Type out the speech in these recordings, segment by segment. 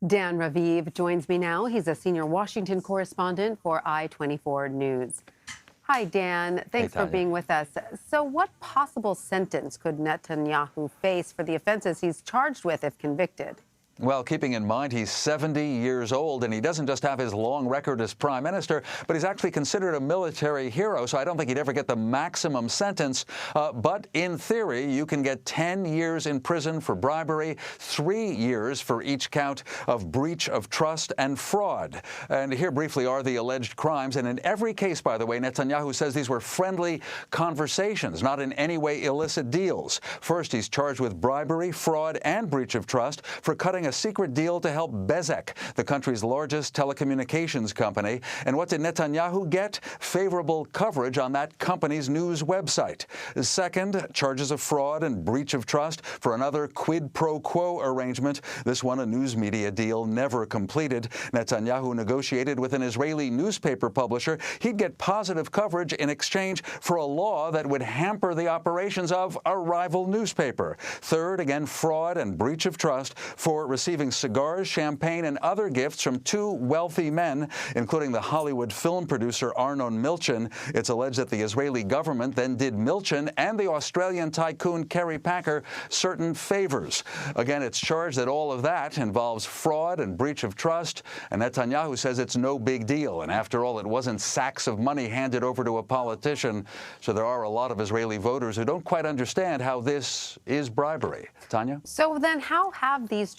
Dan Raviv joins me now. He's a senior Washington correspondent for I-24 News. Hi, Dan. Thanks for being with us. So what possible sentence could Netanyahu face for the offenses he's charged with if convicted? Well, keeping in mind he's 70 years old, and he doesn't just have his long record as prime minister, but he's actually considered a military hero, so I don't think he'd ever get the maximum sentence. But in theory, you can get 10 years in prison for bribery, 3 years for each count of breach of trust and fraud. And here briefly are the alleged crimes. And in every case, by the way, Netanyahu says these were friendly conversations, not in any way illicit deals. First, he's charged with bribery, fraud, and breach of trust for cutting a secret deal to help Bezek, the country's largest telecommunications company. And what did Netanyahu get? Favorable coverage on that company's news website. Second, charges of fraud and breach of trust for another quid pro quo arrangement. This one, a news media deal never completed. Netanyahu negotiated with an Israeli newspaper publisher. He'd get positive coverage in exchange for a law that would hamper the operations of a rival newspaper. Third, again, fraud and breach of trust for receiving cigars, champagne, and other gifts from two wealthy men, including the Hollywood film producer Arnon Milchan. It's alleged that the Israeli government then did Milchan and the Australian tycoon Kerry Packer certain favors. Again, it's charged that all of that involves fraud and breach of trust, and Netanyahu says it's no big deal. And after all, it wasn't sacks of money handed over to a politician. So there are a lot of Israeli voters who don't quite understand how this is bribery. Tanya? So then how have these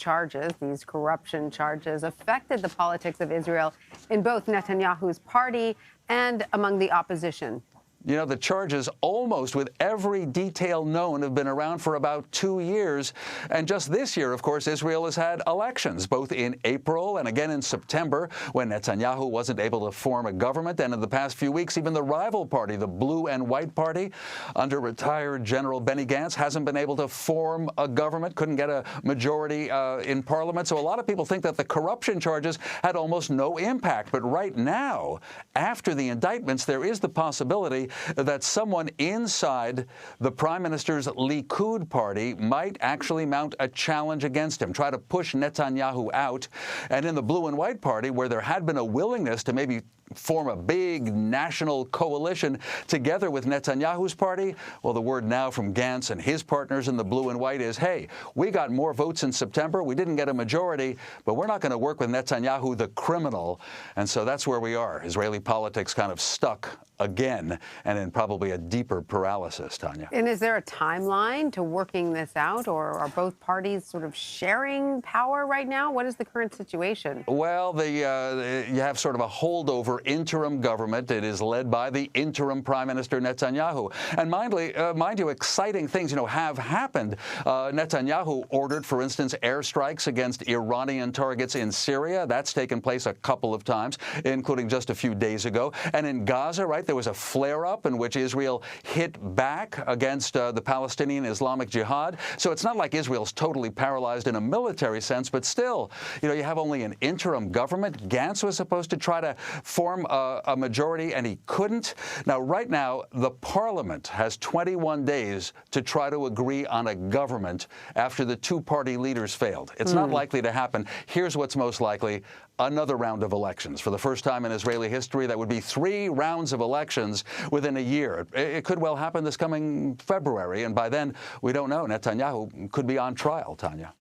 corruption charges, affected the politics of Israel in both Netanyahu's party and among the opposition? You know, the charges, almost with every detail known, have been around for about 2 years. And just this year, of course, Israel has had elections, both in April and again in September, when Netanyahu wasn't able to form a government. And in the past few weeks, even the rival party, the Blue and White Party, under retired General Benny Gantz, hasn't been able to form a government, couldn't get a majority in parliament. So a lot of people think that the corruption charges had almost no impact. But right now, after the indictments, there is the possibility that someone inside the prime minister's Likud party might actually mount a challenge against him, try to push Netanyahu out. And in the Blue and White Party, where there had been a willingness to maybe form a big national coalition together with Netanyahu's party, well, the word now from Gantz and his partners in the Blue and White is, hey, we got more votes in September. We didn't get a majority, but we're not going to work with Netanyahu, the criminal. And so that's where we are. Israeli politics kind of stuck again, and in probably a deeper paralysis, Tanya. And is there a timeline to working this out, or are both parties sort of sharing power right now? What is the current situation? Well, you have sort of a holdover interim government. It is led by the interim Prime Minister Netanyahu. And mind you, exciting things, have happened. Netanyahu ordered, for instance, airstrikes against Iranian targets in Syria. That's taken place a couple of times, including just a few days ago. And in Gaza, right, there was a flare-up in which Israel hit back against the Palestinian Islamic Jihad. So it's not like Israel's totally paralyzed in a military sense, but still, you have only an interim government. Gantz was supposed to try to form a majority, and he couldn't. Now, right now, the parliament has 21 days to try to agree on a government after the two-party leaders failed. It's not likely to happen. Here's what's most likely: another round of elections. For the first time in Israeli history, that would be 3 rounds of elections within a year. It could well happen this coming February, and by then, we don't know. Netanyahu could be on trial, Tanya.